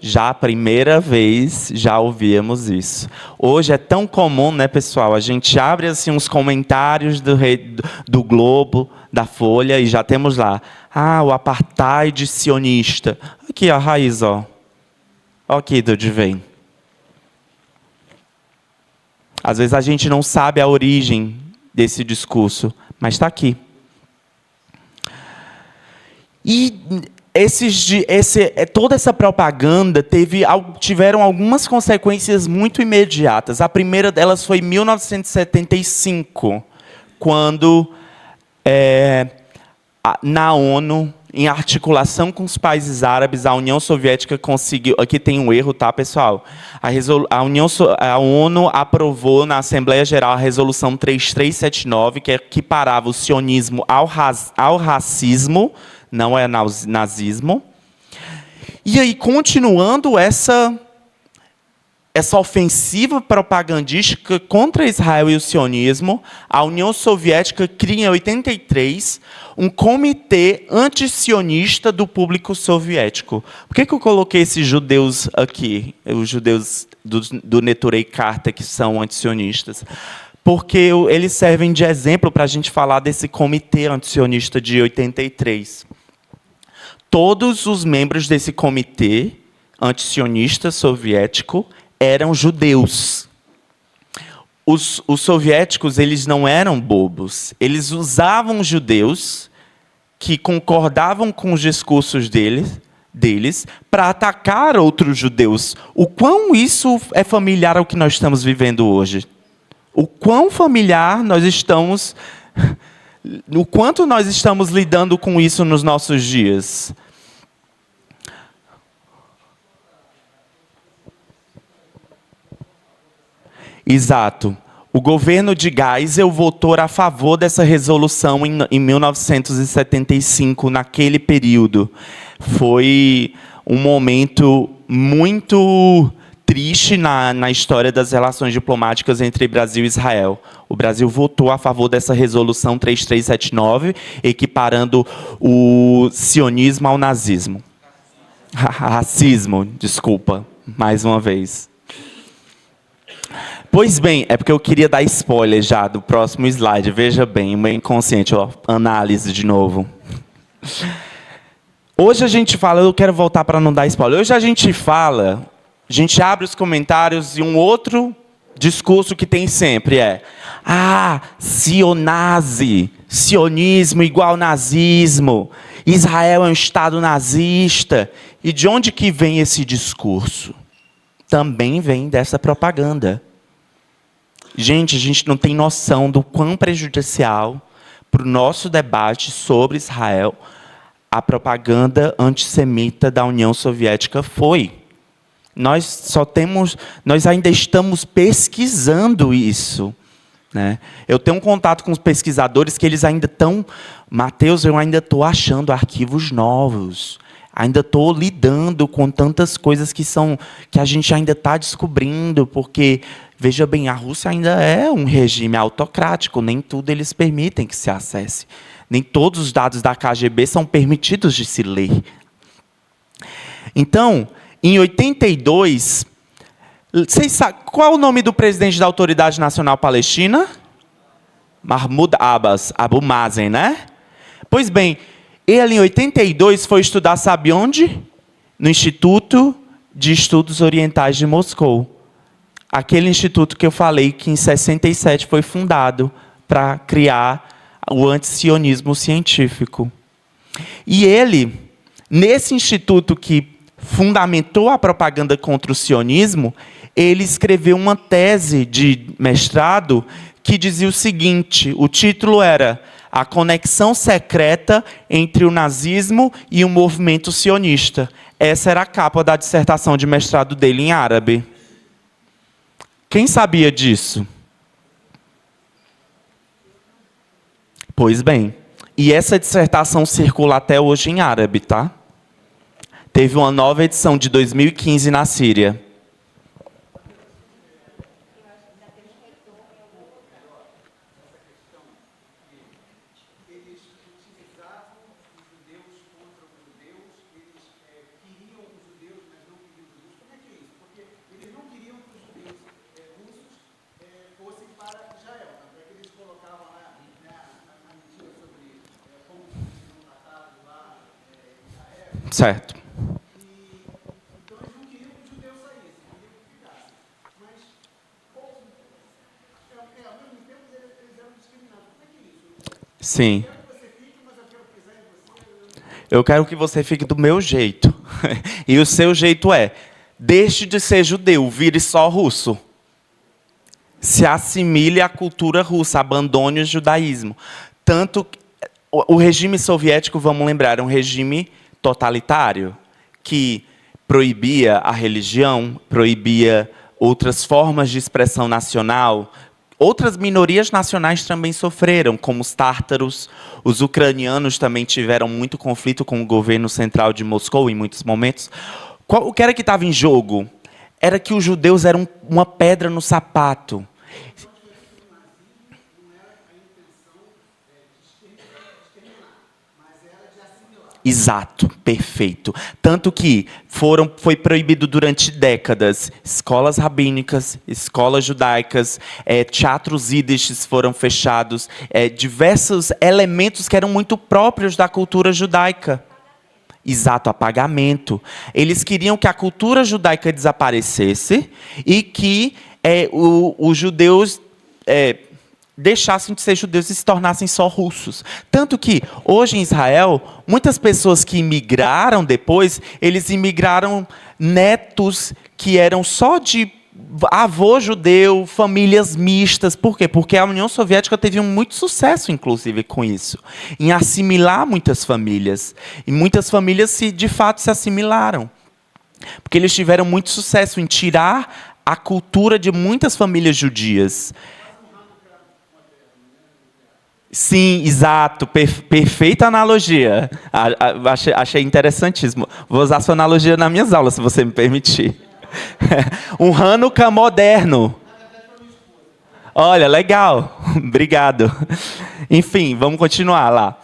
Speaker 2: Já a primeira vez, já ouvíamos isso. Hoje é tão comum, né, pessoal? A gente abre assim, uns comentários do Globo, da Folha, e já temos lá. O apartheid sionista. Aqui, a raiz, ó. Ó aqui, de onde vem. Às vezes a gente não sabe a origem desse discurso, mas está aqui. E toda essa propaganda tiveram algumas consequências muito imediatas. A primeira delas foi em 1975, quando, na ONU, em articulação com os países árabes, a União Soviética conseguiu... Aqui tem um erro, tá, pessoal? A ONU aprovou na Assembleia Geral a Resolução 3379, que equiparava o sionismo ao racismo, não é nazismo. E aí, continuando essa ofensiva propagandística contra Israel e o sionismo, a União Soviética cria, em 83, um comitê antissionista do público soviético. Por que eu coloquei esses judeus aqui, os judeus do Neturei Karta, que são antissionistas? Porque eles servem de exemplo para a gente falar desse comitê antissionista de 83. Todos os membros desse comitê antissionista soviético eram judeus. Os soviéticos, eles não eram bobos. Eles usavam judeus que concordavam com os discursos deles para atacar outros judeus. O quão isso é familiar ao que nós estamos vivendo hoje? O quão familiar nós estamos... O quanto nós estamos lidando com isso nos nossos dias? Exato. O governo de Geisel votou a favor dessa resolução em 1975, naquele período. Foi um momento muito triste na história das relações diplomáticas entre Brasil e Israel. O Brasil votou a favor dessa resolução 3379, equiparando o sionismo ao nazismo. Racismo, desculpa, mais uma vez. Pois bem, é porque eu queria dar spoiler já do próximo slide. Veja bem, o meu inconsciente, ó, análise de novo. Hoje a gente fala, eu quero voltar para não dar spoiler. Hoje a gente abre os comentários e um outro discurso que tem sempre é: sionazi, sionismo igual nazismo, Israel é um Estado nazista. E de onde que vem esse discurso? Também vem dessa propaganda. Gente, a gente não tem noção do quão prejudicial para o nosso debate sobre Israel a propaganda antissemita da União Soviética foi. Nós ainda estamos pesquisando isso, né? Eu tenho um contato com os pesquisadores que eles ainda estão... Mateus, eu ainda estou achando arquivos novos. Ainda estou lidando com tantas coisas que a gente ainda está descobrindo, porque, veja bem, a Rússia ainda é um regime autocrático, nem tudo eles permitem que se acesse. Nem todos os dados da KGB são permitidos de se ler. Então, em 82, vocês sabem qual é o nome do presidente da Autoridade Nacional Palestina? Mahmoud Abbas, Abu Mazen, né? Pois bem, ele, em 82, foi estudar, sabe onde? No Instituto de Estudos Orientais de Moscou. Aquele instituto que eu falei que, em 67, foi fundado para criar o antisionismo científico. E ele, nesse instituto que fundamentou a propaganda contra o sionismo, ele escreveu uma tese de mestrado que dizia o seguinte, o título era A Conexão Secreta entre o Nazismo e o Movimento Sionista. Essa era a capa da dissertação de mestrado dele em árabe. Quem sabia disso? Pois bem, e essa dissertação circula até hoje em árabe, tá? Teve uma nova edição de 2015 na Síria. Certo. Sim. eu quero que você fique do meu jeito. E o seu jeito é, deixe de ser judeu, vire só russo. Se assimile à cultura russa, abandone o judaísmo. Tanto o regime soviético, vamos lembrar, era um regime totalitário, que proibia a religião, proibia outras formas de expressão nacional. Outras minorias nacionais também sofreram, como os tártaros. Os ucranianos também tiveram muito conflito com o governo central de Moscou, em muitos momentos. O que era que estava em jogo? Era que os judeus eram uma pedra no sapato. Exato, perfeito. Tanto que foi proibido durante décadas escolas rabínicas, escolas judaicas, teatros ídishes foram fechados, diversos elementos que eram muito próprios da cultura judaica. Exato, apagamento. Eles queriam que a cultura judaica desaparecesse e que os judeus deixassem de ser judeus e se tornassem só russos. Tanto que, hoje em Israel, muitas pessoas que imigraram depois, eles imigraram netos que eram só de avô judeu, famílias mistas. Por quê? Porque a União Soviética teve muito sucesso, inclusive, com isso, em assimilar muitas famílias. E muitas famílias, de fato, se assimilaram. Porque eles tiveram muito sucesso em tirar a cultura de muitas famílias judias. Sim, exato. Perfeita analogia. Achei interessantíssimo. Vou usar sua analogia nas minhas aulas, se você me permitir. Um Hanukkah moderno. Olha, legal. Obrigado. Enfim, vamos continuar lá.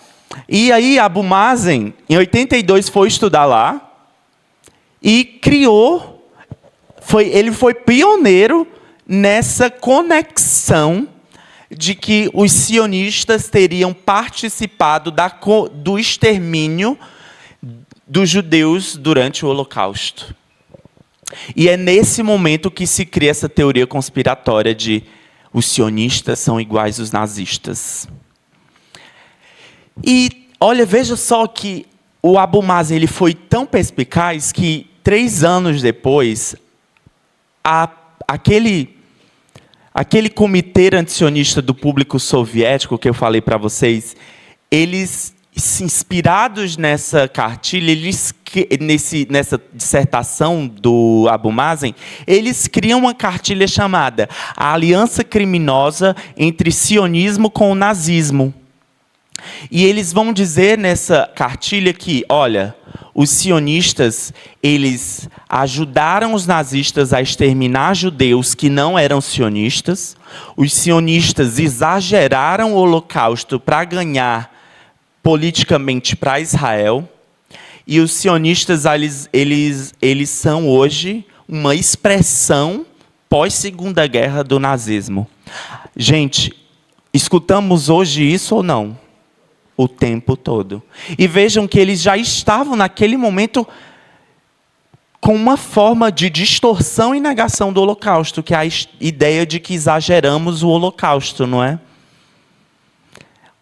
Speaker 2: E aí, Abu Mazen, em 82, foi estudar lá e criou... ele foi pioneiro nessa conexão de que os sionistas teriam participado do extermínio dos judeus durante o Holocausto. E é nesse momento que se cria essa teoria conspiratória de os sionistas são iguais aos nazistas. E, olha, veja só que o Abu Mazen ele foi tão perspicaz que, 3 anos depois, aquele comitê antisionista do público soviético que eu falei para vocês, eles, inspirados nessa cartilha, nessa dissertação do Abu Mazen, eles criam uma cartilha chamada A Aliança Criminosa entre Sionismo com o Nazismo. E eles vão dizer nessa cartilha que, olha, os sionistas, eles ajudaram os nazistas a exterminar judeus que não eram sionistas. Os sionistas exageraram o Holocausto para ganhar politicamente para Israel. E os sionistas, eles são hoje uma expressão pós-Segunda Guerra do nazismo. Gente, escutamos hoje isso ou não? O tempo todo. E vejam que eles já estavam, naquele momento, com uma forma de distorção e negação do Holocausto, que é a ideia de que exageramos o Holocausto, não é?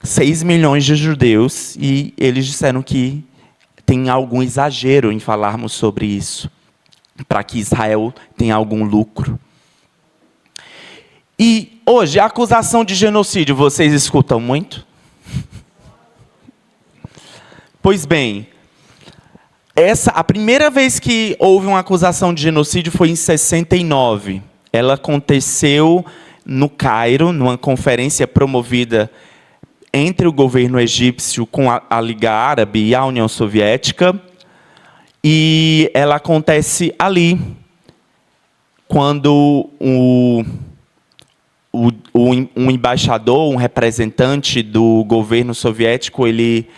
Speaker 2: 6 milhões de judeus, e eles disseram que tem algum exagero em falarmos sobre isso, para que Israel tenha algum lucro. E hoje, a acusação de genocídio, vocês escutam muito? Pois bem, a primeira vez que houve uma acusação de genocídio foi em 69. Ela aconteceu no Cairo, numa conferência promovida entre o governo egípcio com a Liga Árabe e a União Soviética. E ela acontece ali, quando um embaixador, um representante do governo soviético, ele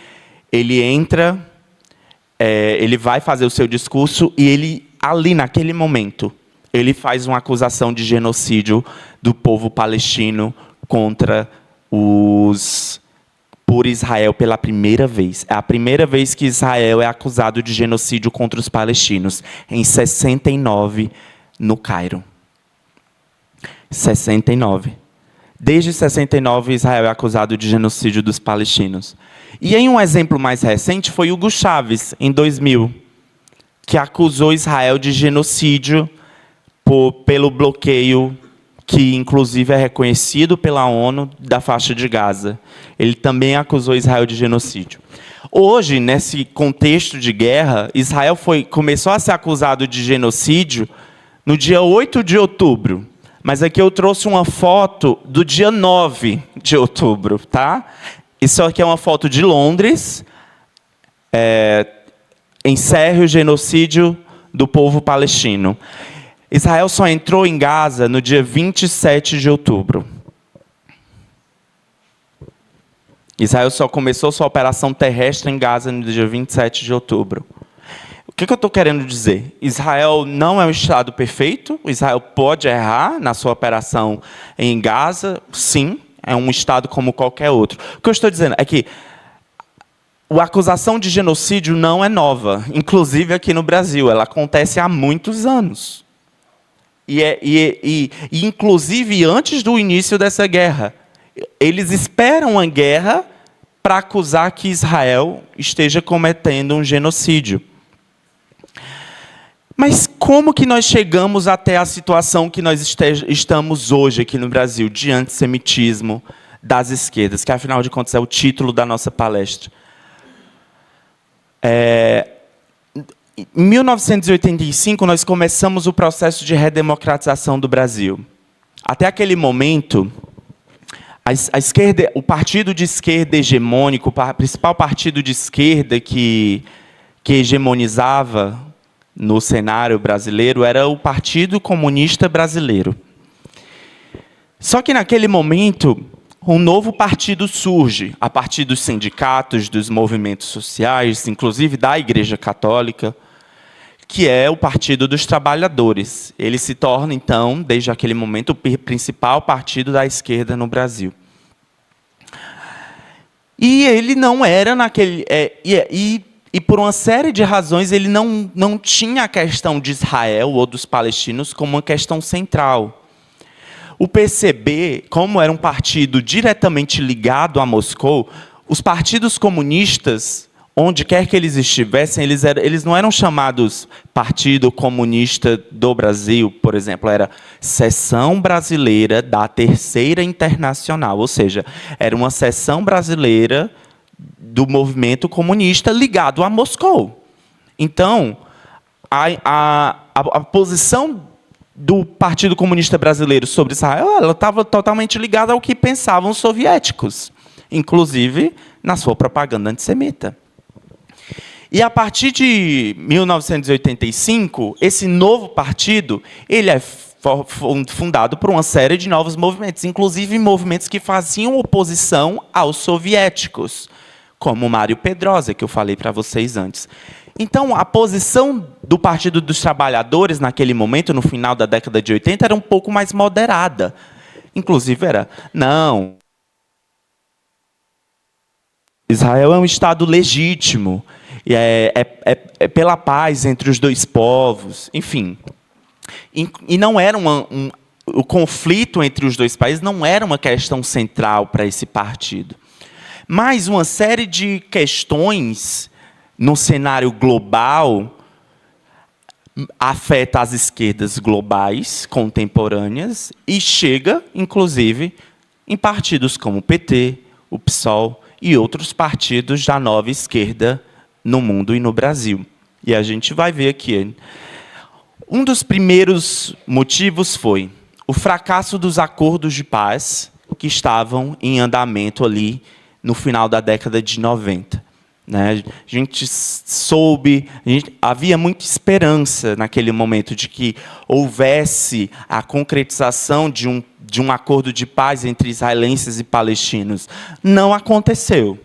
Speaker 2: entra, ele vai fazer o seu discurso e ele, ali naquele momento, ele faz uma acusação de genocídio do povo palestino por Israel pela primeira vez. É a primeira vez que Israel é acusado de genocídio contra os palestinos, em 69, no Cairo. 69. Desde 69, Israel é acusado de genocídio dos palestinos. E em um exemplo mais recente foi Hugo Chávez, em 2000, que acusou Israel de genocídio pelo bloqueio, que inclusive é reconhecido pela ONU, da faixa de Gaza. Ele também acusou Israel de genocídio. Hoje, nesse contexto de guerra, Israel começou a ser acusado de genocídio no dia 8 de outubro. Mas aqui eu trouxe uma foto do dia 9 de outubro. Tá? Isso aqui é uma foto de Londres. Encerre o genocídio do povo palestino. Israel só entrou em Gaza no dia 27 de outubro. Israel só começou sua operação terrestre em Gaza no dia 27 de outubro. O que eu estou querendo dizer? Israel não é um Estado perfeito. Israel pode errar na sua operação em Gaza. Sim, é um Estado como qualquer outro. O que eu estou dizendo é que a acusação de genocídio não é nova. Inclusive aqui no Brasil. Ela acontece há muitos anos. E inclusive antes do início dessa guerra. Eles esperam a guerra para acusar que Israel esteja cometendo um genocídio. Mas como que nós chegamos até a situação que nós estamos hoje aqui no Brasil, de antissemitismo das esquerdas, que afinal de contas é o título da nossa palestra? Em 1985, nós começamos o processo de redemocratização do Brasil. Até aquele momento, a esquerda, o partido de esquerda hegemônico, o principal partido de esquerda que hegemonizava no cenário brasileiro era o Partido Comunista Brasileiro. Só que, naquele momento, um novo partido surge, a partir dos sindicatos, dos movimentos sociais, inclusive da Igreja Católica, que é o Partido dos Trabalhadores. Ele se torna, então, desde aquele momento, o principal partido da esquerda no Brasil. E ele não era naquele... E por uma série de razões, ele não tinha a questão de Israel ou dos palestinos como uma questão central. O PCB, como era um partido diretamente ligado a Moscou, os partidos comunistas, onde quer que eles estivessem, eles não eram chamados Partido Comunista do Brasil, por exemplo, era Seção Brasileira da Terceira Internacional, ou seja, era uma seção brasileira do movimento comunista ligado a Moscou. Então, a posição do Partido Comunista Brasileiro sobre Israel, ela estava totalmente ligada ao que pensavam os soviéticos, inclusive na sua propaganda antissemita. E a partir de 1985, esse novo partido, ele é fundado por uma série de novos movimentos, inclusive movimentos que faziam oposição aos soviéticos, como o Mário Pedrosa, que eu falei para vocês antes. Então, a posição do Partido dos Trabalhadores, naquele momento, no final da década de 80, era um pouco mais moderada. Inclusive, era, não, Israel é um Estado legítimo, é pela paz entre os dois povos, enfim. E não era o conflito entre os dois países não era uma questão central para esse partido. Mas uma série de questões no cenário global afeta as esquerdas globais, contemporâneas, e chega, inclusive, em partidos como o PT, o PSOL e outros partidos da nova esquerda no mundo e no Brasil. E a gente vai ver aqui. Um dos primeiros motivos foi o fracasso dos acordos de paz que estavam em andamento ali no final da década de 90. Né? A gente soube, havia muita esperança naquele momento de que houvesse a concretização de um acordo de paz entre israelenses e palestinos. Não aconteceu.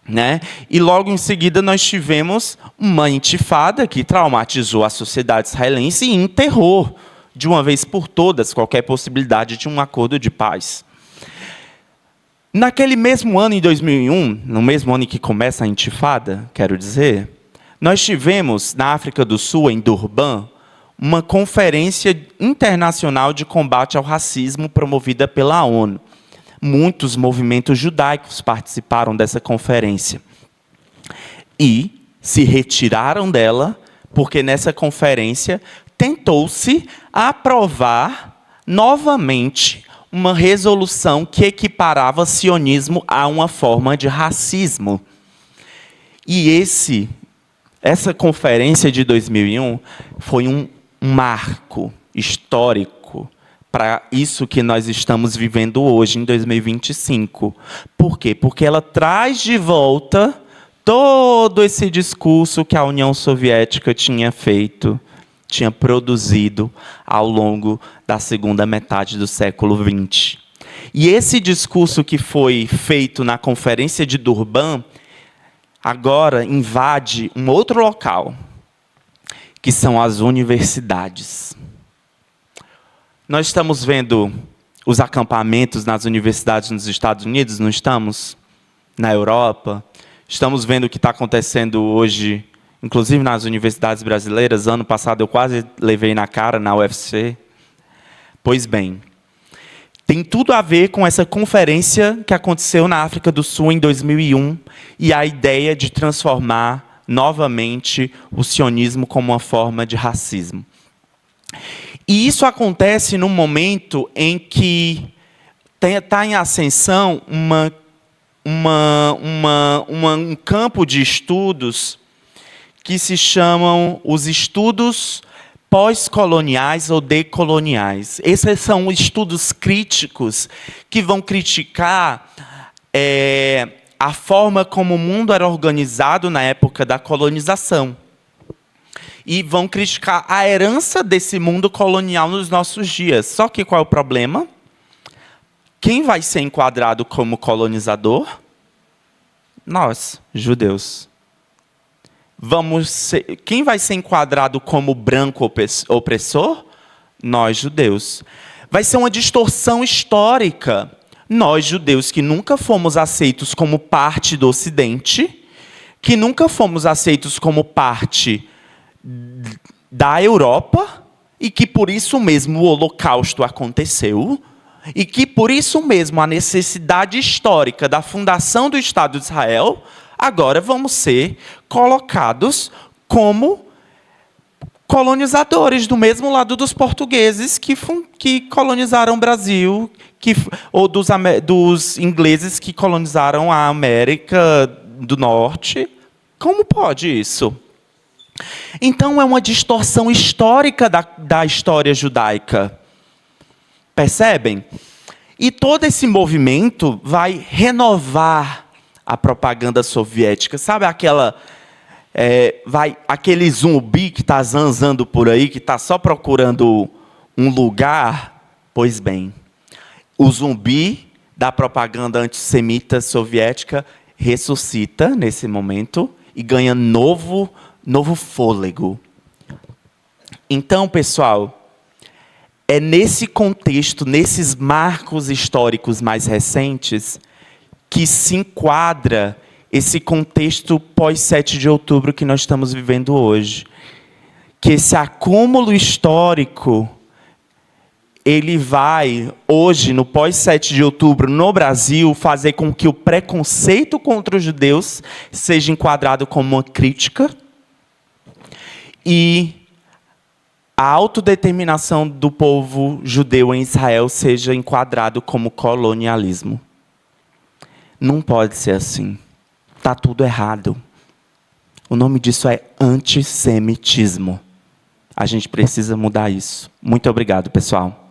Speaker 2: Né? E logo em seguida nós tivemos uma intifada que traumatizou a sociedade israelense e enterrou, de uma vez por todas, qualquer possibilidade de um acordo de paz. Naquele mesmo ano, em 2001, no mesmo ano em que começa a intifada, quero dizer, nós tivemos, na África do Sul, em Durban, uma conferência internacional de combate ao racismo promovida pela ONU. Muitos movimentos judaicos participaram dessa conferência. E se retiraram dela, porque nessa conferência tentou-se aprovar novamente uma resolução que equiparava sionismo a uma forma de racismo. E essa conferência de 2001 foi um marco histórico para isso que nós estamos vivendo hoje, em 2025. Por quê? Porque ela traz de volta todo esse discurso que a União Soviética tinha feito, tinha produzido ao longo da segunda metade do século XX. E esse discurso que foi feito na Conferência de Durban, agora invade um outro local, que são as universidades. Nós estamos vendo os acampamentos nas universidades nos Estados Unidos, não estamos? Na Europa. Estamos vendo o que está acontecendo hoje, inclusive nas universidades brasileiras. Ano passado eu quase levei na cara na UFC. Pois bem, tem tudo a ver com essa conferência que aconteceu na África do Sul em 2001 e a ideia de transformar novamente o sionismo como uma forma de racismo. E isso acontece num momento em que está em ascensão um campo de estudos que se chamam os estudos pós-coloniais ou decoloniais. Esses são estudos críticos que vão criticar a forma como o mundo era organizado na época da colonização. E vão criticar a herança desse mundo colonial nos nossos dias. Só que qual é o problema? Quem vai ser enquadrado como colonizador? Nós, judeus. Quem vai ser enquadrado como branco opressor? Nós, judeus. Vai ser uma distorção histórica. Nós, judeus, que nunca fomos aceitos como parte do Ocidente, que nunca fomos aceitos como parte da Europa, e que por isso mesmo o Holocausto aconteceu, e que por isso mesmo a necessidade histórica da fundação do Estado de Israel, agora vamos ser colocados como colonizadores, do mesmo lado dos portugueses que colonizaram o Brasil, ou dos ingleses que colonizaram a América do Norte. Como pode isso? Então, é uma distorção histórica da história judaica. Percebem? E todo esse movimento vai renovar a propaganda soviética. Sabe aquele zumbi que está zanzando por aí, que está só procurando um lugar? Pois bem, o zumbi da propaganda antissemita soviética ressuscita nesse momento e ganha novo fôlego. Então, pessoal, é nesse contexto, nesses marcos históricos mais recentes, que se enquadra esse contexto pós-7 de outubro que nós estamos vivendo hoje. Que esse acúmulo histórico, ele vai, hoje, no pós-7 de outubro, no Brasil, fazer com que o preconceito contra os judeus seja enquadrado como uma crítica e a autodeterminação do povo judeu em Israel seja enquadrado como colonialismo. Não pode ser assim. Está tudo errado. O nome disso é antissemitismo. A gente precisa mudar isso. Muito obrigado, pessoal.